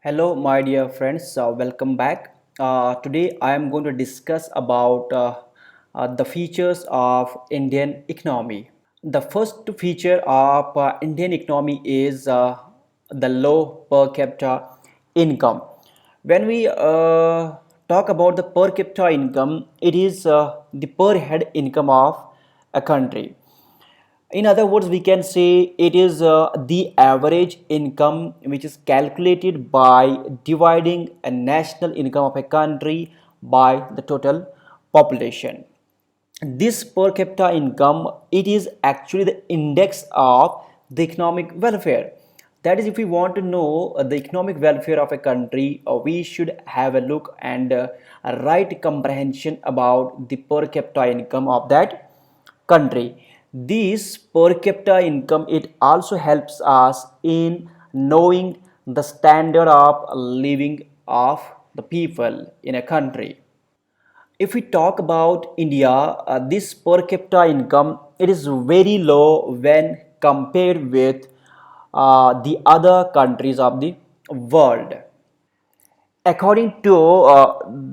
Hello, my dear friends. Welcome back. Today, I am going to discuss about the features of Indian economy. The first feature of Indian economy is the low per capita income. When we talk about the per capita income, it is the per head income of a country. In other words, we can say it is the average income which is calculated by dividing a national income of a country by the total population. This per capita income, it is actually the index of the economic welfare. That is, if we want to know the economic welfare of a country, we should have a look and a right comprehension about the per capita income of that country. This per capita income, it also helps us in knowing the standard of living of the people in a country. If we talk about India, this per capita income, it is very low when compared with the other countries of the world. According to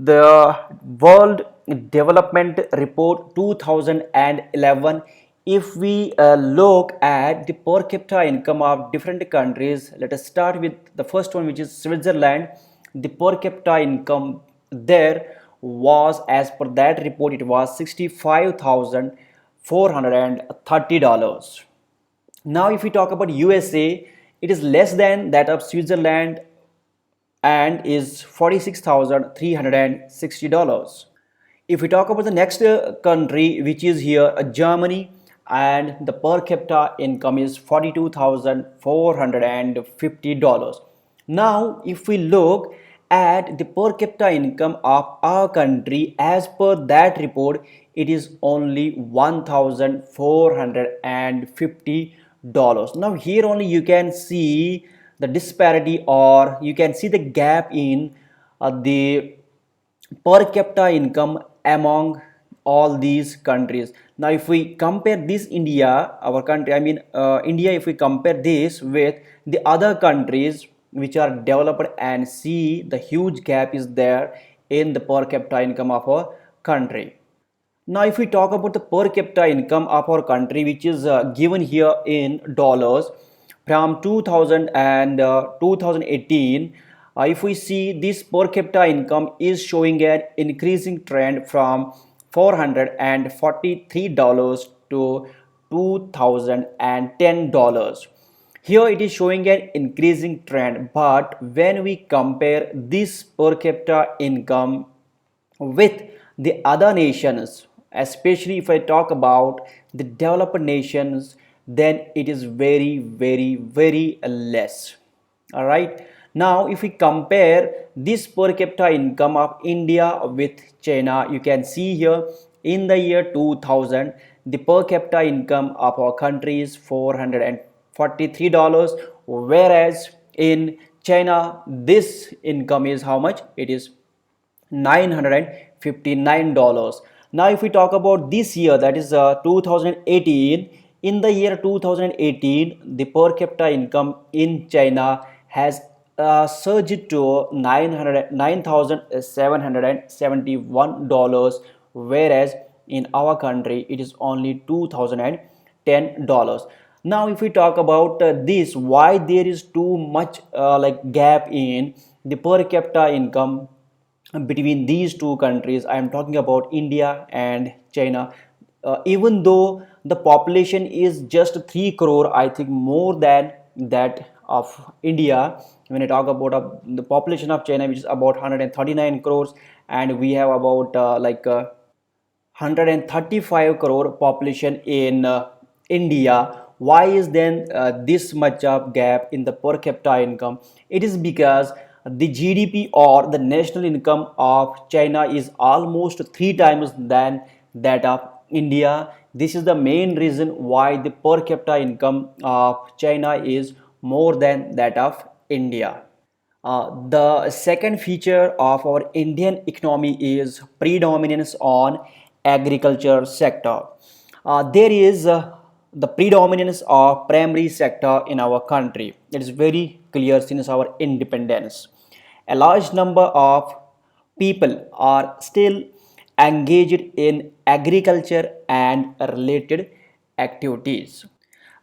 the World Development Report 2011, if we look at the per capita income of different countries, let us start with the first one, which is Switzerland. The per capita income there was, as per that report, it was $65,430. Now, if we talk about USA, it is less than that of Switzerland and is $46,360. If we talk about the next country, which is here Germany, and the per capita income is $42,450. Now, if we look at the per capita income of our country, as per that report, it is only $1,450. Now, here only you can see the disparity, or you can see the gap in the per capita income among all these countries. Now, if we compare this India, our country, I mean India, if we compare this with the other countries which are developed, and see the huge gap is there in the per capita income of our country. Now, if we talk about the per capita income of our country, which is given here in dollars from 2000 and 2018, if we see this per capita income is showing an increasing trend from $443 to $2010. Here it is showing an increasing trend, but when we compare this per capita income with the other nations, especially if I talk about the developed nations, then it is very, very, very less. All right. Now, if we compare this per capita income of India with China, you can see here in the year 2000, the per capita income of our country is $443, whereas in China, this income is how much? It is $959. Now, if we talk about this year, that is 2018, in the year 2018, the per capita income in China has surged to $9,771, whereas in our country it is only $2,010. Now, if we talk about this, why there is too much like gap in the per capita income between these two countries? I am talking about India and China. Even though the population is just 3 crore, I think more than that of India. When I talk about the population of China, which is about 139 crores, and we have about 135 crore population in India. Why is then this much of gap in the per capita income? It is because the GDP, or the national income of China, is almost 3 times than that of India. This is the main reason why the per capita income of China is more than that of India. The second feature of our Indian economy is predominance on agriculture sector. There is the predominance of primary sector in our country. It is very clear since our independence. a large number of people are still engaged in agriculture and related activities.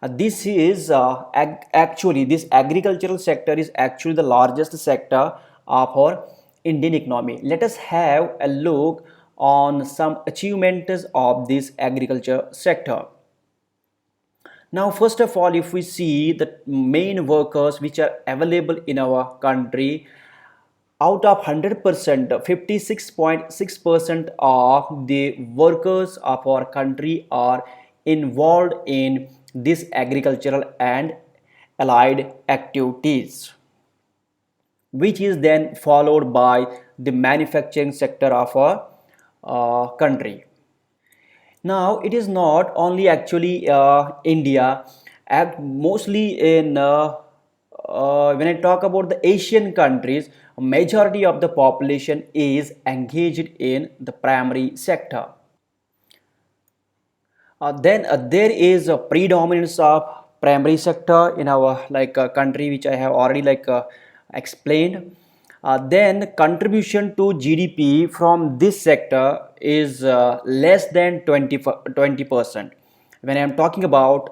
Actually, this agricultural sector is actually the largest sector of our Indian economy. Let us have a look on some achievements of this agriculture sector. Now, first of all, if we see the main workers which are available in our country, out of 100%, 56.6% of the workers of our country are involved in this agricultural and allied activities, which is then followed by the manufacturing sector of our country. Now, it is not only actually India, mostly in when I talk about the Asian countries, majority of the population is engaged in the primary sector. Then there is a predominance of primary sector in our country, which I have already explained. Then contribution to GDP from this sector is less than 20%. When I am talking about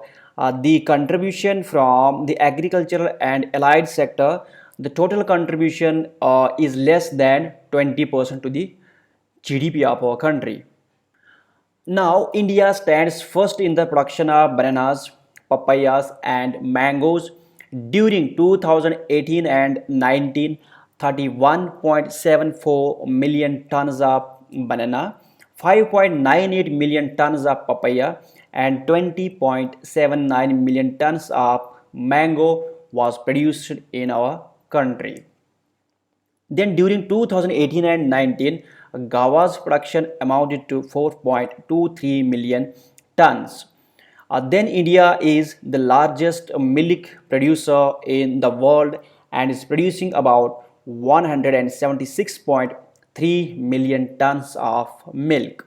the contribution from the agricultural and allied sector, the total contribution is less than 20% to the GDP of our country. Now, India stands first in the production of bananas, papayas, and mangoes. During 2018 and 19, 31.74 million tons of banana, 5.98 million tons of papaya, and 20.79 million tons of mango was produced in our country. Then during 2018 and 19, Gava's production amounted to 4.23 million tons. Then India is the largest milk producer in the world and is producing about 176.3 million tons of milk.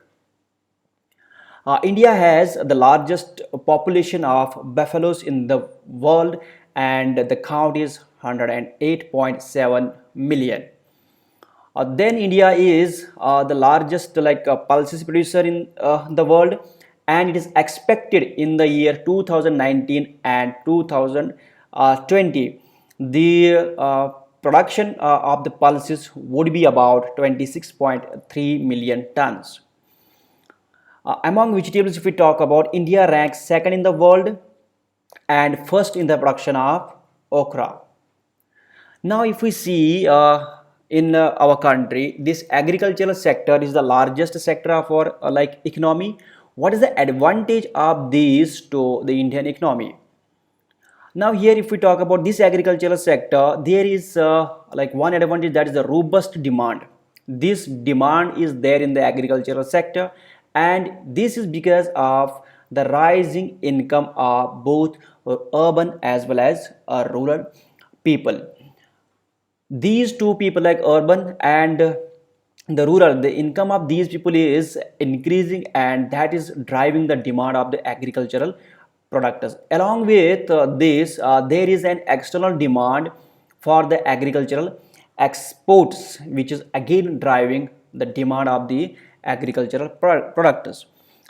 India has the largest population of buffaloes in the world, and the count is 108.7 million. Then India is the largest pulses producer in the world, and it is expected in the year 2019 and 2020 the production of the pulses would be about 26.3 million tons. Among vegetables, if we talk about, India ranks second in the world and first in the production of okra. Now, if we see in our country, this agricultural sector is the largest sector of our economy. What is the advantage of this to the Indian economy? Now, here if we talk about this agricultural sector, there is one advantage, that is the robust demand. This demand is there in the agricultural sector, and this is because of the rising income of both urban as well as rural people. These two people, like urban and the rural, the income of these people is increasing, and that is driving the demand of the agricultural products. Along with this, there is an external demand for the agricultural exports, which is again driving the demand of the agricultural products.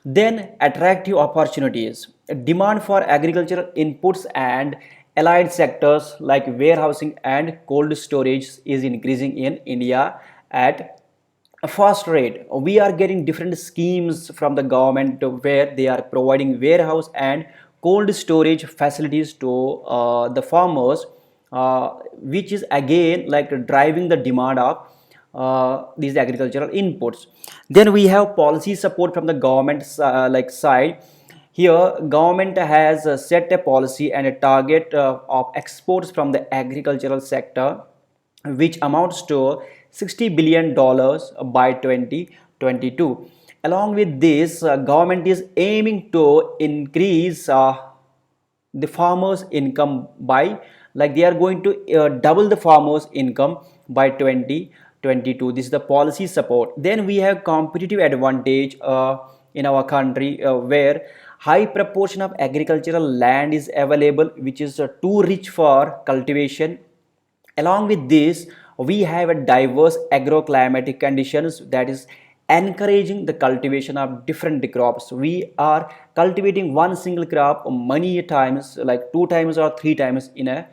Then attractive opportunities, demand for agricultural inputs and allied sectors like warehousing and cold storage is increasing in India at a fast rate. We are getting different schemes from the government where they are providing warehouse and cold storage facilities to the farmers, which is again driving the demand of these agricultural inputs. Then we have policy support from the government side. Here government has set a policy and a target of exports from the agricultural sector, which amounts to $60 billion by 2022. Along with this, government is aiming to increase the farmers income by, they are going to double the farmers income by 2022. This is the policy support. Then we have competitive advantage in our country, where high proportion of agricultural land is available, which is too rich for cultivation. Along with this, we have a diverse agroclimatic conditions that is encouraging the cultivation of different crops. We are cultivating one single crop many times, like two times or three times in a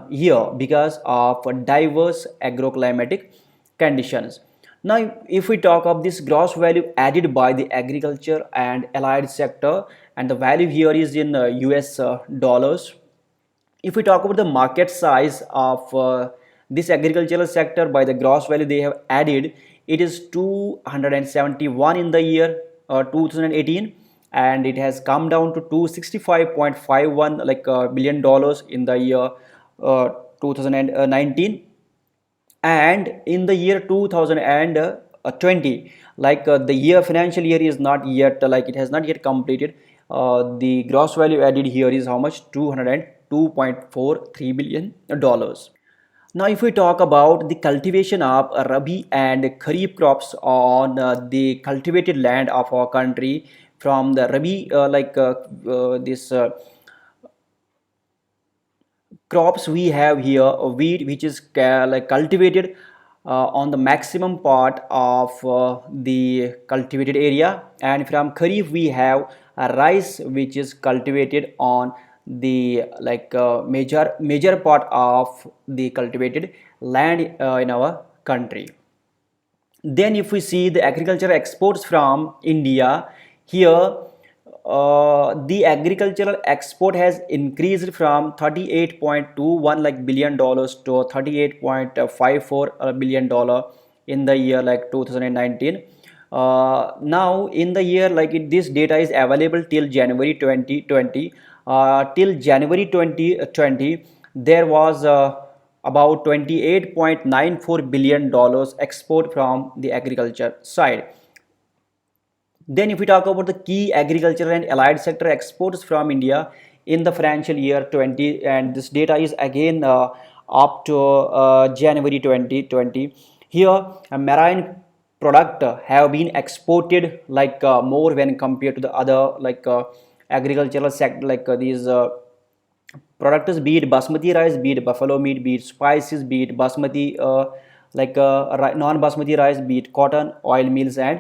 year because of diverse agroclimatic conditions. Now, if we talk of this gross value added by the agriculture and allied sector, and the value here is in US dollars. If we talk about the market size of this agricultural sector by the gross value they have added, it is 271 in the year 2018, and it has come down to 265.51 like billion dollars in the year 2019. And in the year 2020, like the year financial year is not yet, like it has not yet completed, the gross value added here is how much? 202.43 billion dollars. Now, if we talk about the cultivation of Rabi and Kharif crops on the cultivated land of our country, from the Rabi, this crops we have here, wheat which is like cultivated on the maximum part of the cultivated area, and from Kharif we have rice which is cultivated on the like major part of the cultivated land in our country. Then if we see the agricultural exports from India, here the agricultural export has increased from 38.21 like billion dollars to 38.54 billion dollar in the year like 2019. Now in the year like this data is available till January 2020. Till January 2020 there was about 28.94 billion dollars export from the agriculture side. Then if we talk about the key agricultural and allied sector exports from India in the financial year 20, and this data is again up to January 2020. Here a marine product have been exported like more when compared to the other like agricultural sector, like these products, be it basmati rice, be it buffalo meat, be it spices, be it basmati non-basmati rice, be it cotton, oil mills, and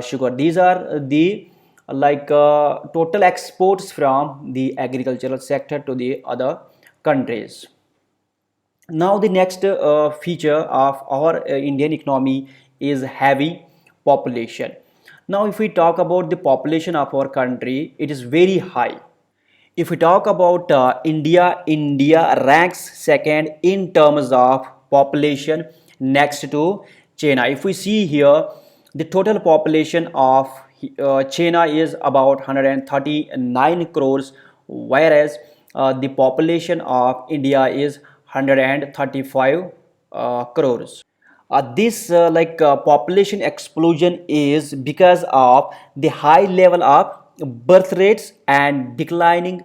sugar. These are the like total exports from the agricultural sector to the other countries. Now the next feature of our Indian economy is heavy population. Now if we talk about the population of our country, it is very high. If we talk about India ranks second in terms of population next to China. If we see here, the total population of China is about 139 crores, whereas the population of India is 135 crores. This population explosion is because of the high level of birth rates and declining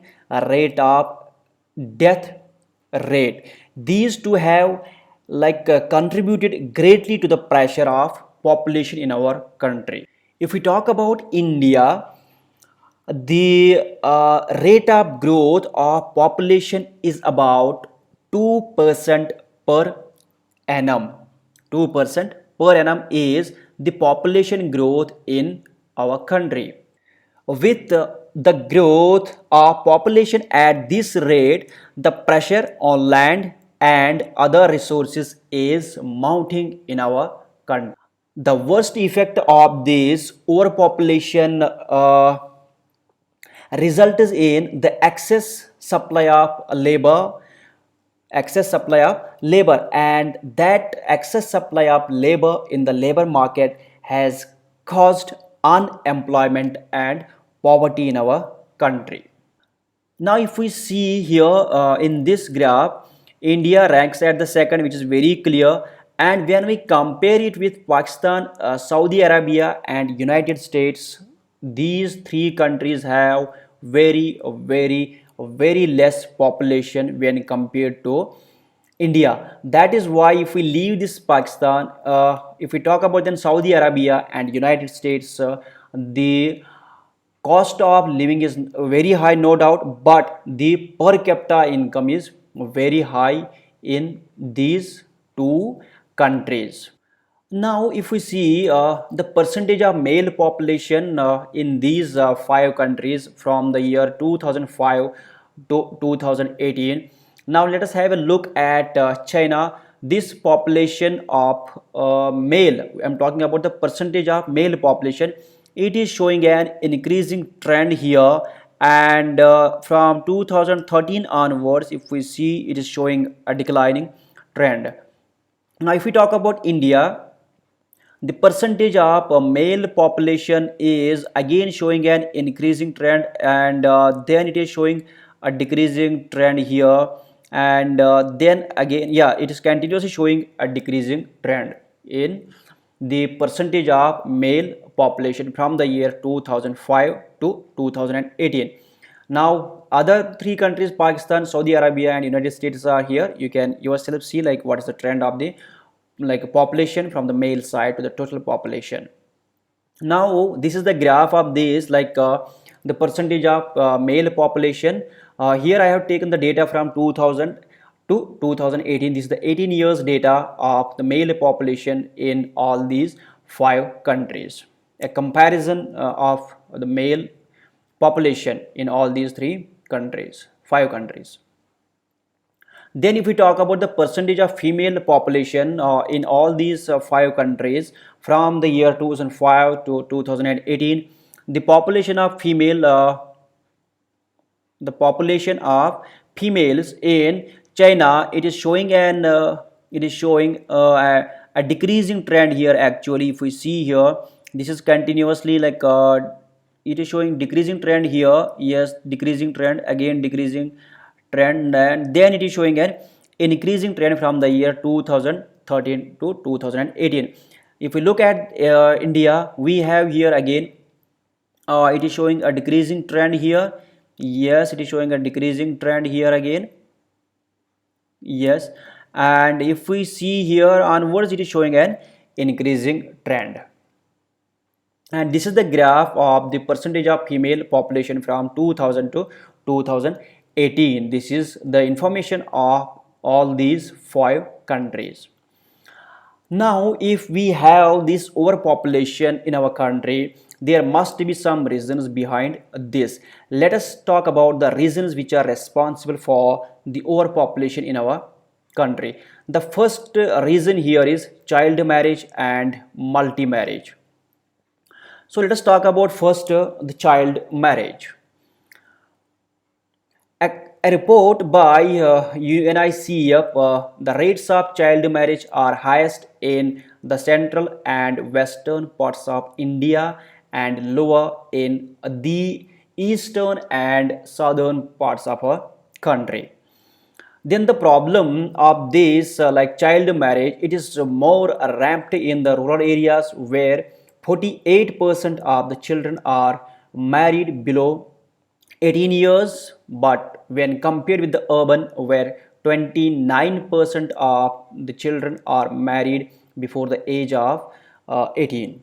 rate of death rate. These two have like contributed greatly to the pressure of population in our country. If we talk about India, the rate of growth of population is about 2% per annum. 2% per annum is the population growth in our country. With the growth of population at this rate, the pressure on land and other resources is mounting in our country. The worst effect of this overpopulation results in the excess supply of labor, and that excess supply of labor in the labor market has caused unemployment and poverty in our country. Now if we see here in this graph, India ranks at the second, which is very clear, and when we compare it with Pakistan, Saudi Arabia, and United States, these three countries have very less population when compared to India. That is why if we leave this Pakistan, if we talk about then Saudi Arabia and United States, the cost of living is very high, no doubt, but the per capita income is very high in these two countries. Now, if we see the percentage of male population in these five countries from the year 2005 to 2018. Now, let us have a look at China. This population of male, I'm talking about the percentage of male population, it is showing an increasing trend here. And from 2013 onwards, if we see, it is showing a declining trend. Now, if we talk about India, the percentage of male population is again showing an increasing trend, and then it is showing a decreasing trend here, and then again, yeah, it is continuously showing a decreasing trend in the percentage of male population from the year 2005 to 2018. Now, other three countries, Pakistan, Saudi Arabia, and United States are here. You can yourself see like what is the trend of the like population from the male side to the total population. Now, this is the graph of this, like the percentage of male population. Here I have taken the data from 2000 to 2018. This is the 18 years data of the male population in all these five countries. A comparison of the male population in all these three countries, five countries. Then if we talk about the percentage of female population in all these five countries from the year 2005 to 2018, the population of females in China, it is showing a decreasing trend here. Actually, if we see here, this is continuously like it is showing decreasing trend here. Yes, decreasing trend, again decreasing trend, and then it is showing an increasing trend from the year 2013 to 2018. If we look at India, we have here again it is showing a decreasing trend here. Yes, it is showing a decreasing trend here again. Yes, and if we see here onwards, it is showing an increasing trend. And this is the graph of the percentage of female population from 2000 to 2018. This is the information of all these five countries. Now, if we have this overpopulation in our country, there must be some reasons behind this. Let us talk about the reasons which are responsible for the overpopulation in our country. The first reason here is child marriage and multi-marriage. So let us talk about first the child marriage. A report by UNICEF, the rates of child marriage are highest in the central and western parts of India and lower in the eastern and southern parts of our country. Then the problem of this like child marriage, it is more ramped in the rural areas where 48% of the children are married below 18 years, but when compared with the urban where 29% of the children are married before the age of 18.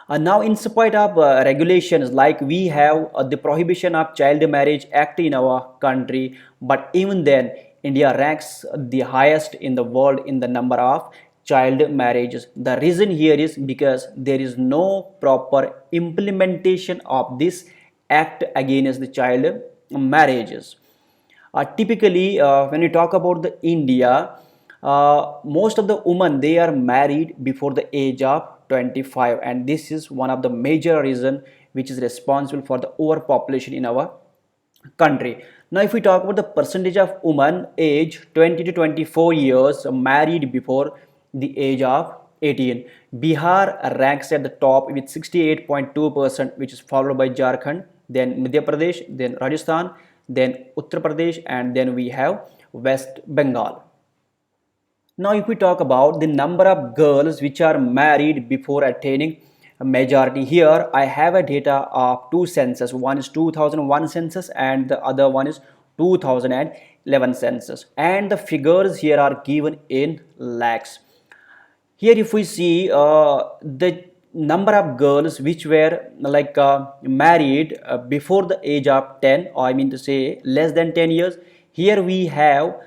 Now, in spite of regulations, like we have the Prohibition of Child Marriage Act in our country, but even then India ranks the highest in the world in the number of child marriages. The reason here is because there is no proper implementation of this act against the child marriages. Typically, when we talk about the India, most of the women, they are married before the age of 25, and this is one of the major reason which is responsible for the overpopulation in our country. Now, if we talk about the percentage of women age 20 to 24 years married before the age of 18, Bihar ranks at the top with 68.2%, which is followed by Jharkhand, then Madhya Pradesh, then Rajasthan, then Uttar Pradesh, and then we have West Bengal. Now, if we talk about the number of girls which are married before attaining a majority, here I have a data of two census. One is 2001 census and the other one is 2011 census, and the figures here are given in lakhs. Here if we see the number of girls which were like married before the age of 10, or I mean to say less than 10 years, here we have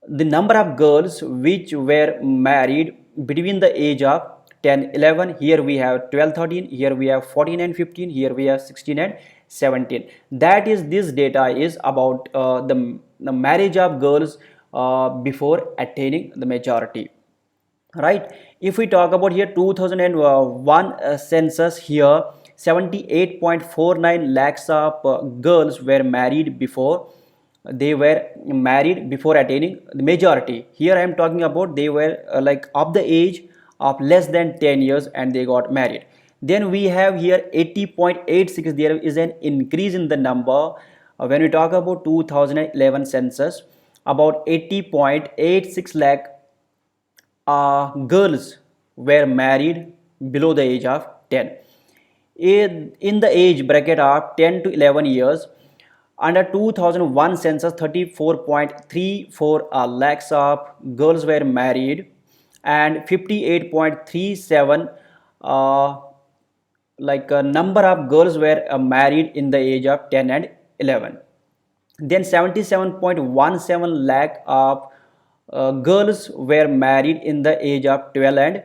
the number of girls which were married between the age of 10 11, here we have 12 13, here we have 14 and 15, here we have 16 and 17. That is, this data is about the marriage of girls before attaining the majority, right? If we talk about here 2001 census, here 78.49 lakhs of girls were married before attaining the majority. Here I am talking about they were like of the age of less than 10 years and they got married. Then we have here 80.86, there is an increase in the number. When we talk about 2011 census, about 80.86 lakh girls were married below the age of 10. In the age bracket of 10 to 11 years, under 2001 census, 34.34 lakhs of girls were married and 58.37 number of girls were married in the age of 10 and 11. Then 77.17 lakh of girls were married in the age of 12 and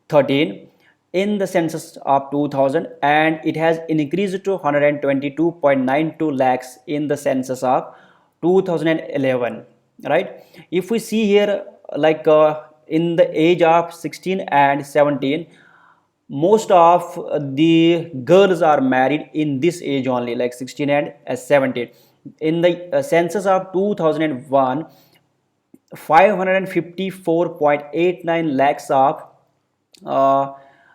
13 in the census of 2000, and it has increased to 122.92 lakhs in the census of 2011, right? If we see here, in the age of 16 and 17, most of the girls are married in this age only, like 16 and 17. In the census of 2001, 554.89 lakhs of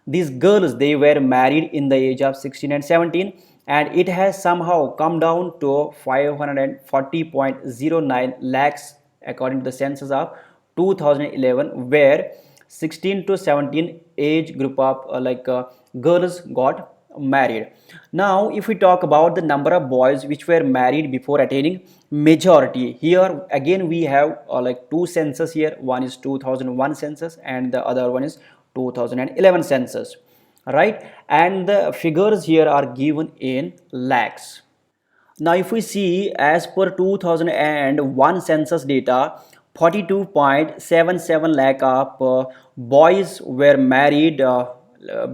these girls, they were married in the age of 16 and 17, and it has somehow come down to 540.09 lakhs according to the census of 2011, where 16 to 17 age group of girls got married. Now if we talk about the number of boys which were married before attaining majority, here again we have two census here. One is 2001 census and the other one is 2011 census, right? And the figures here are given in lakhs. Now if we see, as per 2001 census data, 42.77 lakh of boys were married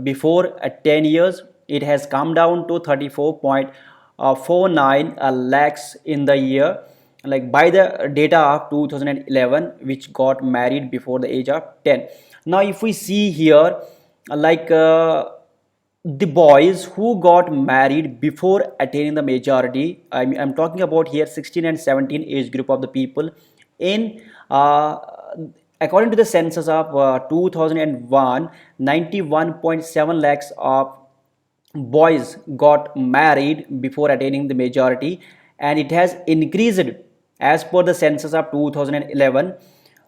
before 10 years. It has come down to 34.49 lakhs in the year, like by the data of 2011, which got married before the age of 10. Now if we see here, the boys who got married before attaining the majority, I'm talking about here 16 and 17 age group of the people. In according to the census of 2001, 91.7 lakhs of boys got married before attaining the majority, and it has increased. As per the census of 2011,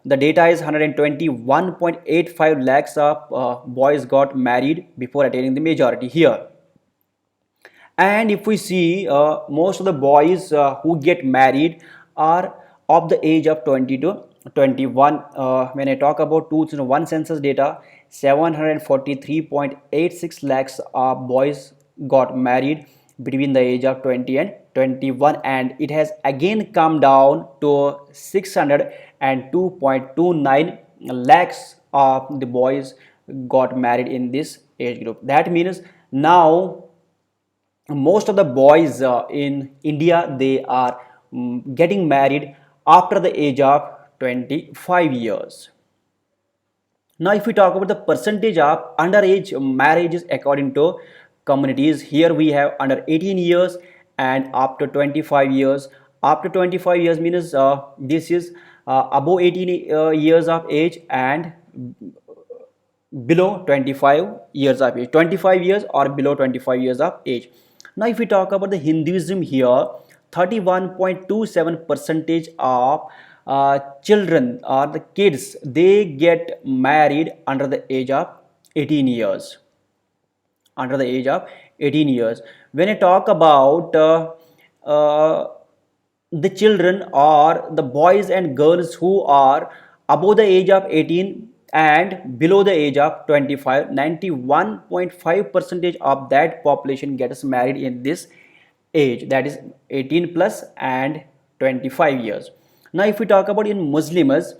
the data is 121.85 lakhs of boys got married before attaining the majority here. And if we see, most of the boys who get married are of the age of 20 to 21. When I talk about 2001 census data, 743.86 lakhs of boys got married between the age of 20 and 21, and it has again come down to 602.29 lakhs of the boys got married in this age group. That means now most of the boys in India, they are getting married after the age of 25 years. Now if we talk about the percentage of underage marriages according to communities, here we have under 18 years and up to 25 years. Up to 25 years means this is above 18 years of age and below 25 years of age, 25 years or below 25 years of age. Now if we talk about the Hinduism, here 31.27 percentage of children or the kids, they get married under the age of 18 years, under the age of 18 years. When I talk about the children or the boys and girls who are above the age of 18 and below the age of 25, 91.5 percentage of that population gets married in this age, that is 18 plus and 25 years. Now if we talk about in Muslims,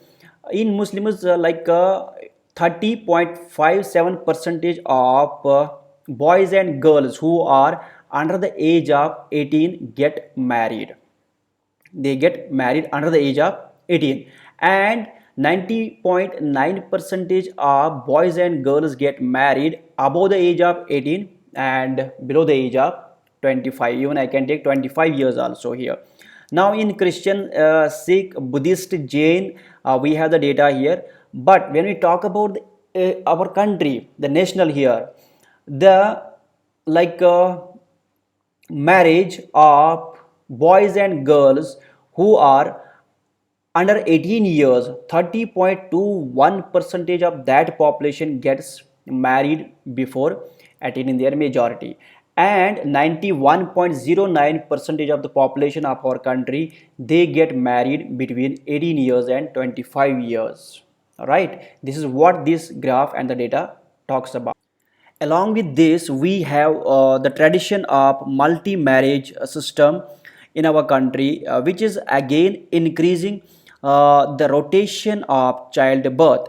30.57 percentage of boys and girls who are under the age of 18 get married. They get married under the age of 18, and 90.9 percentage of boys and girls get married above the age of 18 and below the age of 25. Even I can take 25 years also here. Now in Christian, Sikh, Buddhist, Jain, we have the data here. But when we talk about our country, the national here, the like marriage of boys and girls who are under 18 years, 30.21 percentage of that population gets married before 18 in their majority, and 91.09 percentage of the population of our country, they get married between 18 years and 25 years. All right, this is what this graph and the data talks about. Along with this, we have the tradition of multi-marriage system in our country, which is again increasing the rotation of childbirth.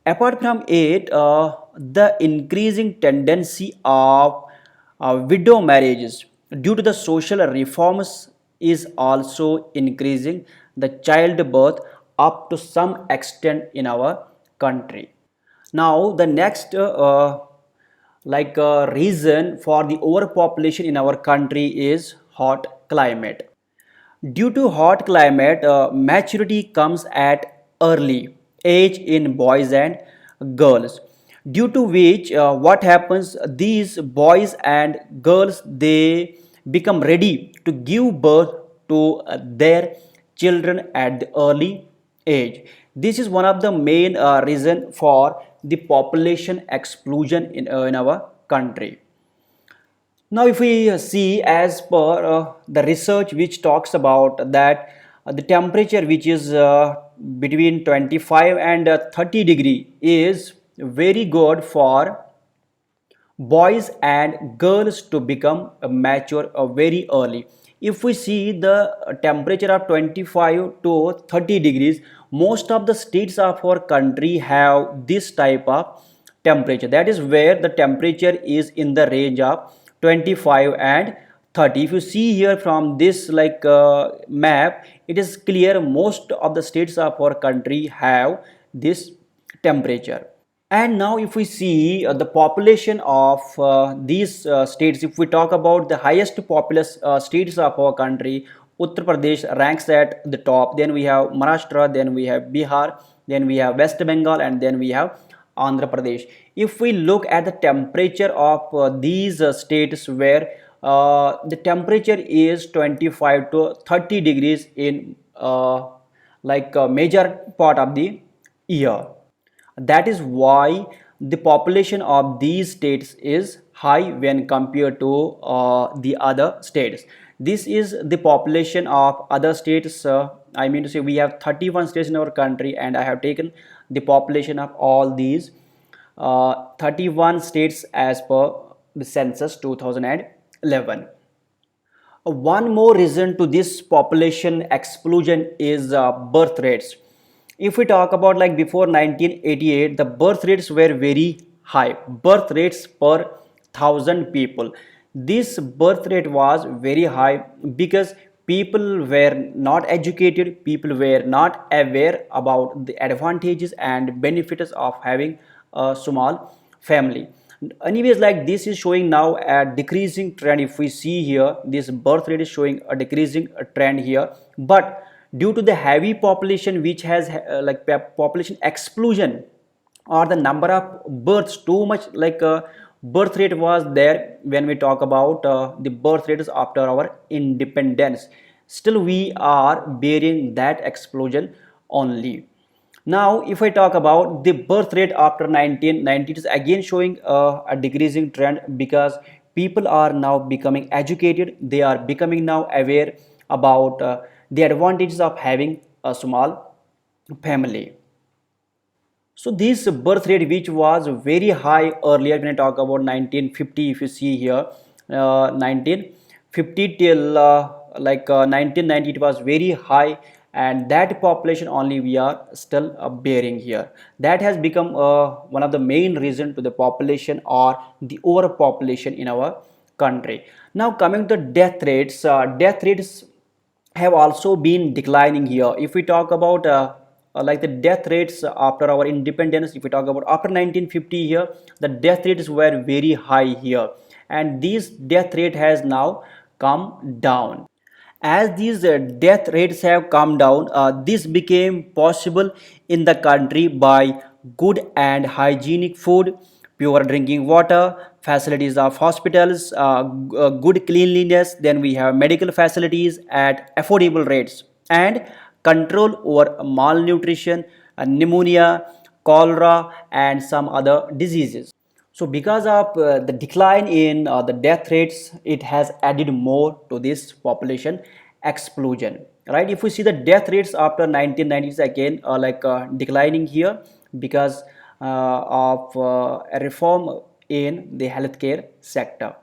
Apart from it, the increasing tendency of widow marriages due to the social reforms is also increasing the childbirth up to some extent in our country. Now the next reason for the overpopulation in our country is hot climate. Due to hot climate, maturity comes at early age in boys and girls. Due to which, what happens? These boys and girls, they become ready to give birth to their children at the early age. This is one of the main reason for the population explosion in our country. Now, if we see as per the research which talks about that the temperature which is between 25 and 30 degree is very good for boys and girls to become mature very early. If we see the temperature of 25 to 30 degrees, most of the states of our country have this type of temperature. That is where the temperature is in the range of 25 and 30. If you see here from this map, it is clear most of the states of our country have this temperature. And now if we see the population of these states, if we talk about the highest populous states of our country, Uttar Pradesh ranks at the top, then we have Maharashtra, then we have Bihar, then we have West Bengal, and then we have Andhra Pradesh. If we look at the temperature of these states where the temperature is 25 to 30 degrees in major part of the year. That is why the population of these states is high when compared to the other states. This is the population of other states. I mean to say, we have 31 states in our country, and I have taken the population of all these 31 states as per the census 2011. One more reason to this population explosion is birth rates. If we talk about like before 1988, the birth rates were very high. Birth rates per thousand people. This birth rate was very high because people were not educated, people were not aware about the advantages and benefits of having a small family. Anyways, like this is showing now a decreasing trend. If we see here, this birth rate is showing a decreasing trend here, but due to the heavy population which has population explosion, or the number of births too much, birth rate was there when we talk about the birth rates after our independence, still we are bearing that explosion only. Now if I talk about the birth rate after 1990, it is again showing a decreasing trend because people are now becoming educated, they are becoming now aware about the advantages of having a small family. So this birth rate which was very high earlier, when I talk about 1950, if you see here 1950 till 1990, it was very high, and that population only we are still bearing here. That has become one of the main reason to the population or the overpopulation in our country. Now coming to death rates have also been declining here. If we talk about like the death rates after our independence, if we talk about after 1950 here, the death rates were very high here, and this death rate has now come down. As these death rates have come down, this became possible in the country by good and hygienic food, pure drinking water, facilities of hospitals, good cleanliness, then we have medical facilities at affordable rates, and control over malnutrition, pneumonia, cholera, and some other diseases. So because of the decline in the death rates, it has added more to this population explosion, right? If we see the death rates after 1990s again declining here because of a reform in the healthcare sector.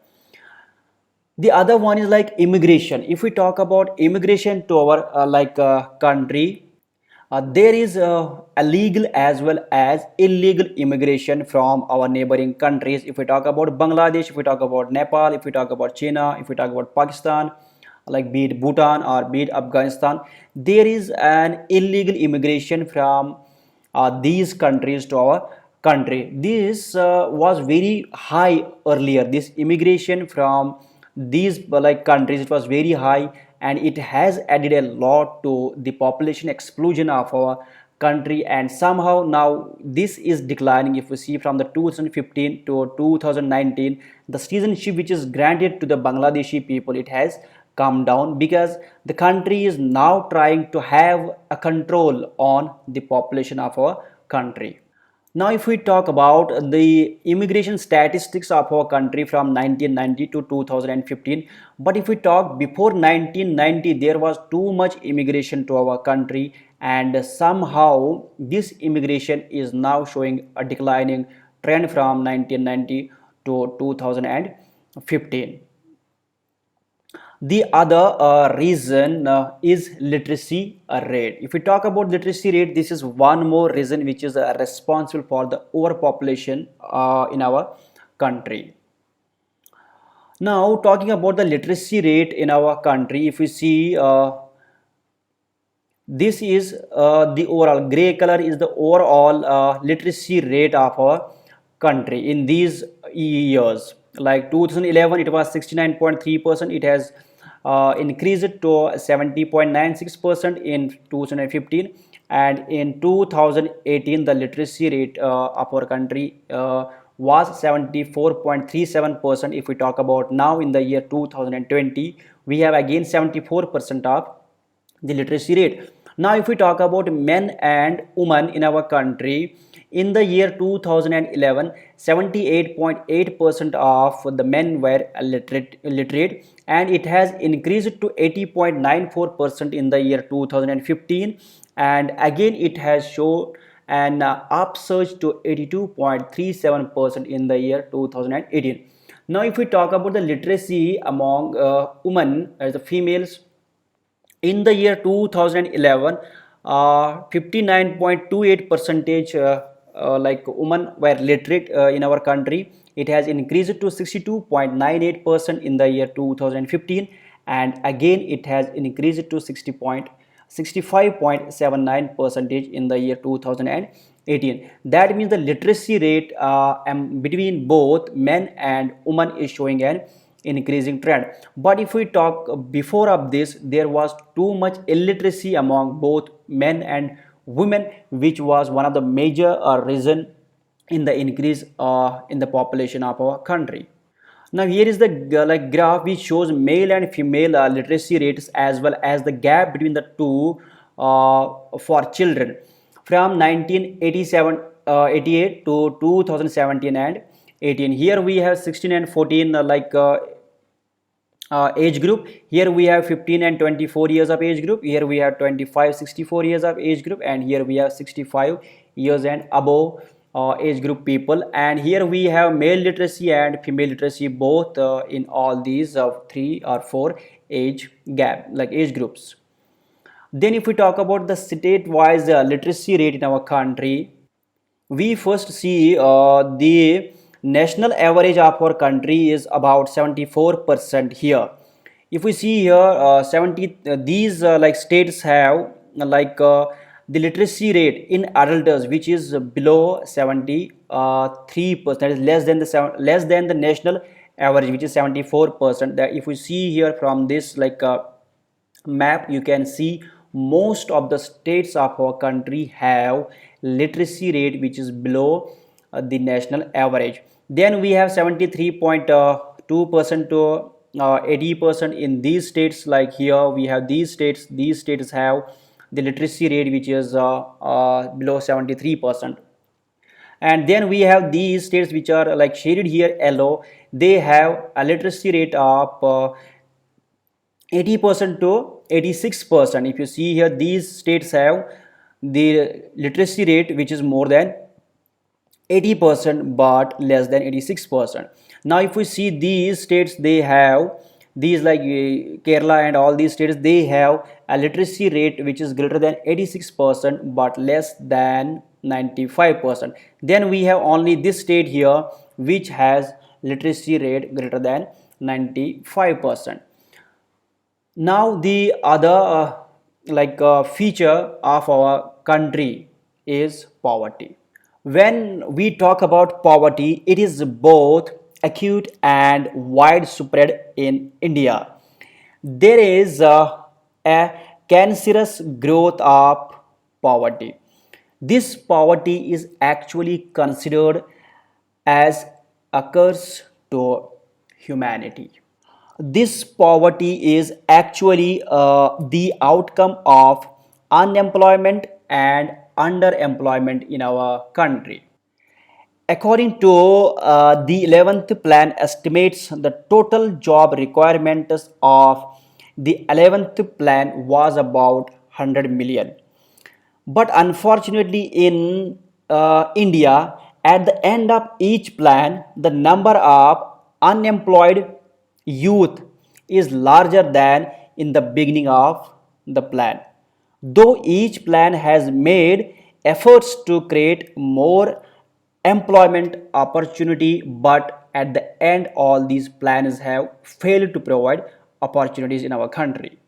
The other one is like immigration. If we talk about immigration to our country, there is a legal as well as illegal immigration from our neighboring countries. If we talk about Bangladesh, if we talk about Nepal, if we talk about China, if we talk about Pakistan, like be it Bhutan or be it Afghanistan, there is an illegal immigration from these countries to our country. This was very high earlier. This immigration from these countries, it was very high, and it has added a lot to the population explosion of our country, and somehow now this is declining. If we see from the 2015 to 2019, the citizenship which is granted to the Bangladeshi people, it has come down because the country is now trying to have a control on the population of our country. Now, if we talk about the immigration statistics of our country from 1990 to 2015, but if we talk before 1990, there was too much immigration to our country, and somehow this immigration is now showing a declining trend from 1990 to 2015. The other reason is literacy rate. If we talk about literacy rate, this is one more reason which is responsible for the overpopulation in our country. Now, talking about the literacy rate in our country, if we see this is the overall gray color is the overall literacy rate of our country in these years. Like 2011, it was 69.3%. It has increased to 70.96% in 2015, and in 2018 the literacy rate of our country was 74.37%. If we talk about now in the year 2020, we have again 74% of the literacy rate. Now if we talk about men and women in our country, in the year 2011, 78.8% of the men were literate, and it has increased to 80.94% in the year 2015, and again it has shown an upsurge to 82.37% in the year 2018. Now if we talk about the literacy among women as the females, in the year 2011, 59.28 percentage women were literate in our country. It has increased to 62.98% in the year 2015, and again it has increased to 65.79 percentage in the year 2018. That means the literacy rate between both men and women is showing an increasing trend. But if we talk before of this, there was too much illiteracy among both men and women, which was one of the major reason in the increase in the population of our country. Now here is the graph which shows male and female literacy rates as well as the gap between the two for children from 1987 88 to 2017 and 18. Here we have 16 and 14 age group. Here we have 15 and 24 years of age group. Here we have 25-64 years of age group, and here we have 65 years and above age group people. And here we have male literacy and female literacy both in all these 3 or 4 age groups. Then if we talk about the state-wise literacy rate in our country, we first see the national average of our country is about 74% here. If we see here 70 these like states have the literacy rate in adults which is below 73%, that is less than the national average which is 74%. That if we see here from this map, you can see most of the states of our country have literacy rate which is below the national average. Then we have 73.2% to 80% in these states. Like here we have these states have the literacy rate which is below 73%. And then we have these states which are like shaded here yellow, they have a literacy rate of 80% to 86%. If you see here, these states have the literacy rate which is more than 80% but less than 86%. Now if we see these states, they have these like Kerala and all these states, they have a literacy rate which is greater than 86% but less than 95%. Then we have only this state here which has literacy rate greater than 95%. Now the other feature of our country is poverty. When we talk about poverty, it is both acute and widespread in India. There is a cancerous growth of poverty. This poverty is actually considered as a curse to humanity. This poverty is actually the outcome of unemployment and underemployment in our country. According to the 11th plan estimates, the total job requirements of the 11th plan was about 100 million. But unfortunately, in India, at the end of each plan, the number of unemployed youth is larger than in the beginning of the plan. Though each plan has made efforts to create more employment opportunity, but at the end all these plans have failed to provide opportunities in our country.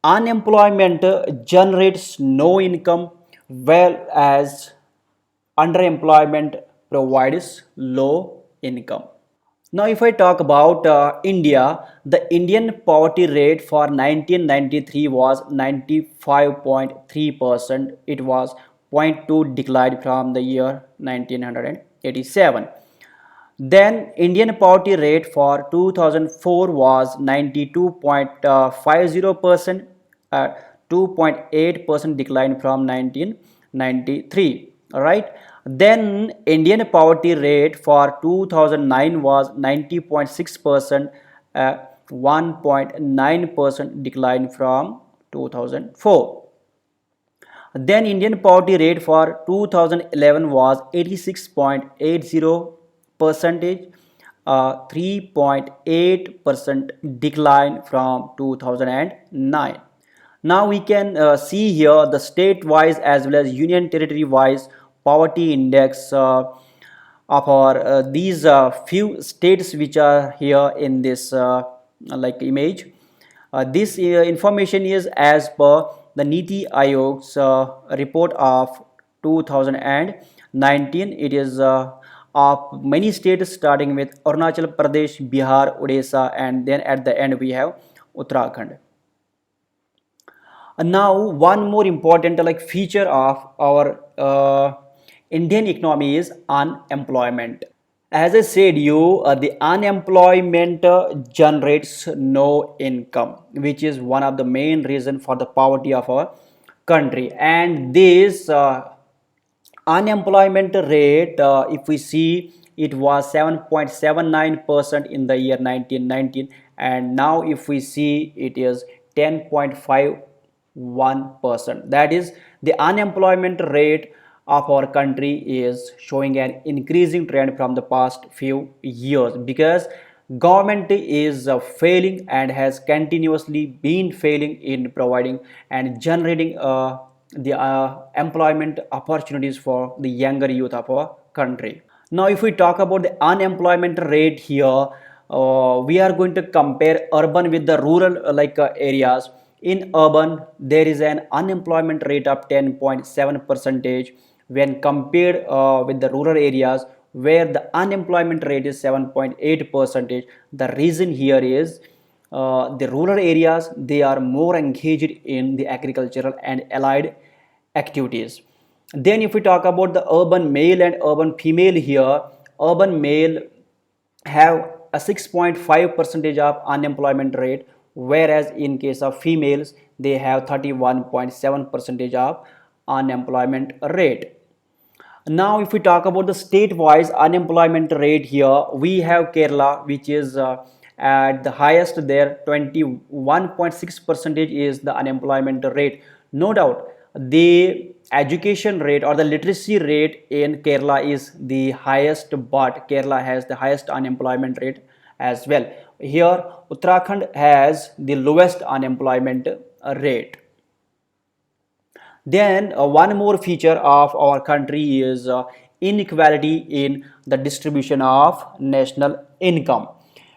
Unemployment generates no income, whereas underemployment provides low income. Now, if I talk about India, the Indian poverty rate for 1993 was 95.3%. It was 0.2 decline from the year 1987. Then Indian poverty rate for 2004 was 92.50%, 2.8% decline from 1993. All right. Then Indian poverty rate for 2009 was 90.6%, 1.9% decline from 2004. Then Indian poverty rate for 2011 was 86.80 percentage, 3.8% decline from 2009. Now we can see here the state wise as well as union territory wise poverty index of our these few states which are here in this image. This information is as per the Niti Aayog's report of 2019. It is of many states starting with Arunachal Pradesh, Bihar, Odisha, and then at the end we have Uttarakhand. Now one more important feature of our Indian economy is unemployment. As I said you, the unemployment generates no income, which is one of the main reason for the poverty of our country. And this unemployment rate, if we see, it was 7.79% in the year 1919, and now if we see, it is 10.51%. That is, the unemployment rate of our country is showing an increasing trend from the past few years, because Government is failing and has continuously been failing in providing and generating the employment opportunities for the younger youth of our country. Now, if we talk about the unemployment rate here, we are going to compare urban with the rural areas. In urban, there is an unemployment rate of 10.7 percentage when compared with the rural areas where the unemployment rate is 7.8 percentage. The reason here is the rural areas, they are more engaged in the agricultural and allied activities. Then if we talk about the urban male and urban female here, urban male have a 6.5 percentage of unemployment rate, whereas in case of females they have 31.7 percentage of unemployment rate. Now, if we talk about the state-wise unemployment rate here, we have Kerala, which is at the highest there, 21.6 percentage is the unemployment rate. No doubt, the education rate or the literacy rate in Kerala is the highest, but Kerala has the highest unemployment rate as well. Here, Uttarakhand has the lowest unemployment rate. Then one more feature of our country is inequality in the distribution of national income.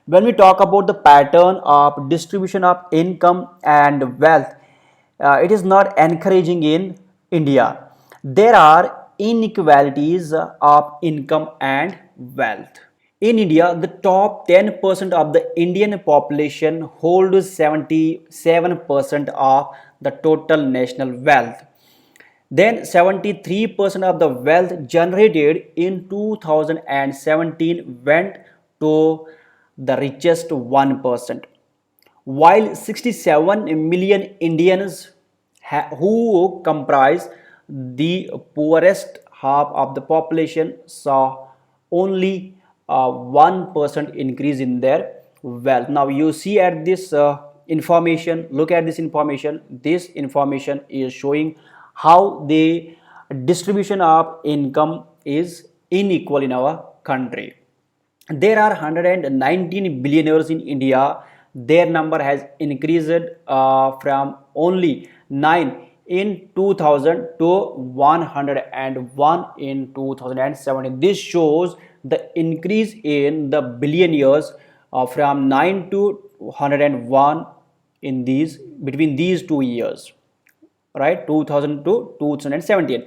When we talk about the pattern of distribution of income and wealth, it is not encouraging in India. There are inequalities of income and wealth. In India, the top 10% of the Indian population holds 77% of the total national wealth. Then 73% of the wealth generated in 2017 went to the richest 1%, while 67 million Indians who comprise the poorest half of the population saw only 1% increase in their wealth. Now you see at this information, look at this information. This information is showing how the distribution of income is unequal in our country. There are 119 billionaires in India. Their number has increased from only 9 in 2000 to 101 in 2017. This shows the increase in the billionaires from 9 to 101 in these between these 2 years, right? 2000 to 2017.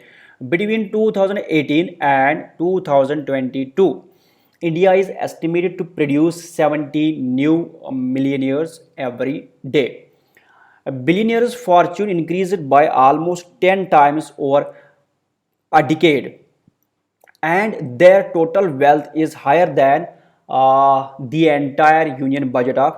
Between 2018 and 2022, India is estimated to produce 70 new millionaires every day. A billionaire's fortune increased by almost 10 times over a decade, and their total wealth is higher than the entire union budget of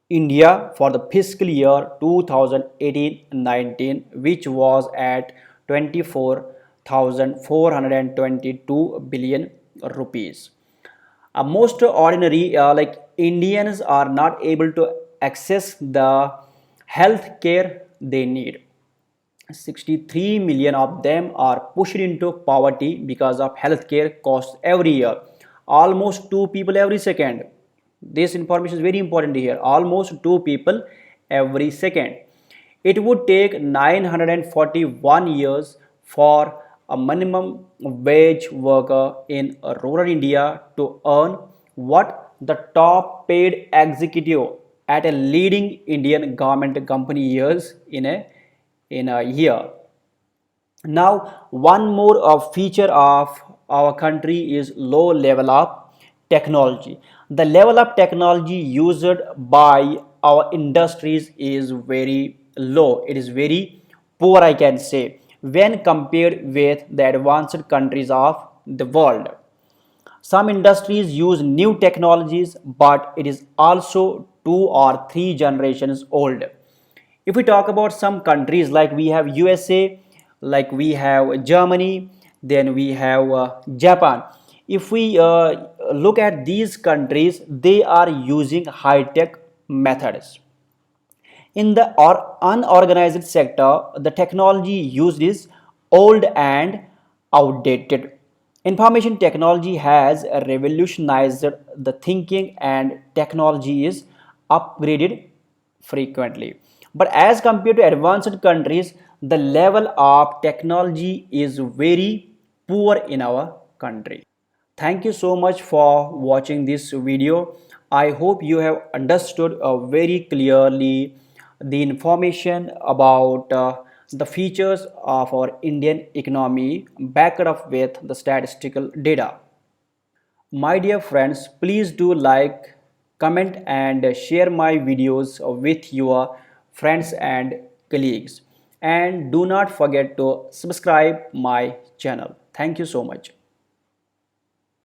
India for the fiscal year 2018-19, which was at 24,422 billion rupees. Most ordinary Indians are not able to access the health care they need. 63 million of them are pushed into poverty because of healthcare costs every year, almost two people every second. This information is very important here. Almost two people every second. It would take 941 years for a minimum wage worker in rural India to earn what the top paid executive at a leading Indian government company earns in a year. Now, one more feature of our country is low level of technology. The level of technology used by our industries is very low. It is very poor, I can say, when compared with the advanced countries of the world. Some industries use new technologies, but it is also 2 or 3 generations old. If we talk about some countries, like we have USA, like we have Germany, then we have Japan. If we look at these countries, they are using high-tech methods. In the unorganized sector, the technology used is old and outdated. Information technology has revolutionized the thinking, and technology is upgraded frequently. But as compared to advanced countries, the level of technology is very poor in our country. Thank you so much for watching this video. I hope you have understood very clearly the information about the features of our Indian economy backed up with the statistical data. My dear friends, please do like, comment and share my videos with your friends and colleagues. And do not forget to subscribe my channel. Thank you so much.